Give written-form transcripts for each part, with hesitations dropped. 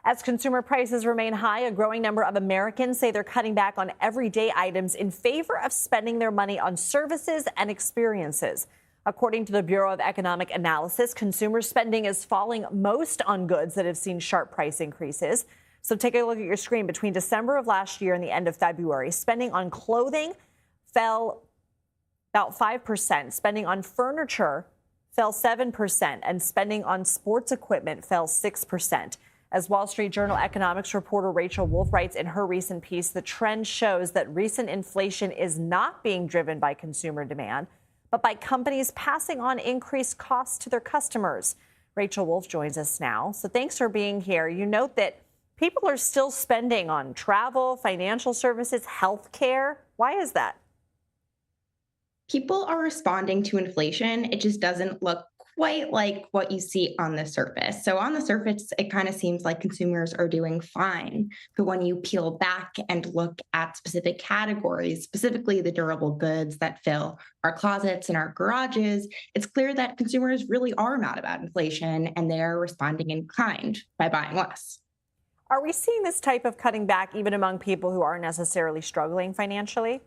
As consumer prices remain high, a growing number of Americans say they're cutting back on everyday items in favor of spending their money on services and experiences. According to the Bureau of Economic Analysis, consumer spending is falling most on goods that have seen sharp price increases. So take a look at your screen. Between December of last year and the end of February, spending on clothing fell about 5%. Spending on furniture fell 7%, and spending on sports equipment fell 6%. As Wall Street Journal economics reporter Rachel Wolf writes in her recent piece, the trend shows that recent inflation is not being driven by consumer demand, but by companies passing on increased costs to their customers. Rachel Wolf joins us now. So thanks for being here. You note that people are still spending on travel, financial services, health care. Why is that? People are responding to inflation. It just doesn't look quite like what you see on the surface. So on the surface, it kind of seems like consumers are doing fine. But when you peel back and look at specific categories, specifically the durable goods that fill our closets and our garages, it's clear that consumers really are mad about inflation and they're responding in kind by buying less. Are we seeing this type of cutting back even among people who aren't necessarily struggling financially?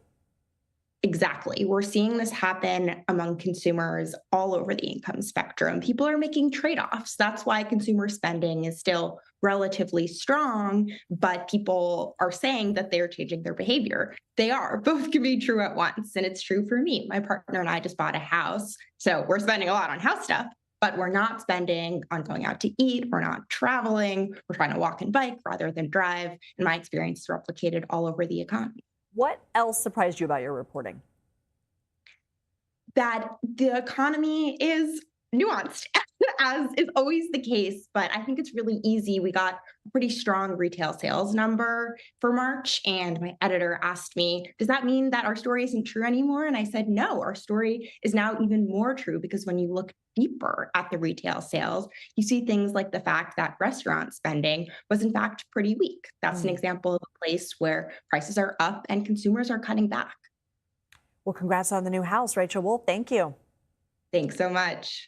Exactly. We're seeing this happen among consumers all over the income spectrum. People are making trade offs. That's why consumer spending is still relatively strong, but people are saying that they're changing their behavior. They are. Both can be true at once. And it's true for me. My partner and I just bought a house. So we're spending a lot on house stuff, but we're not spending on going out to eat. We're not traveling. We're trying to walk and bike rather than drive. And my experience is replicated all over the economy. What else surprised you about your reporting? That the economy is nuanced, as is always the case. But I think it's really easy. We got a pretty strong retail sales number for March. And my editor asked me, does that mean that our story isn't true anymore? And I said, no, our story is now even more true, because when you look deeper at the retail sales, you see things like the fact that restaurant spending was in fact pretty weak. That's an example of a place where prices are up and consumers are cutting back. Well, congrats on the new house, Rachel Wolf. Thank you. Thanks so much.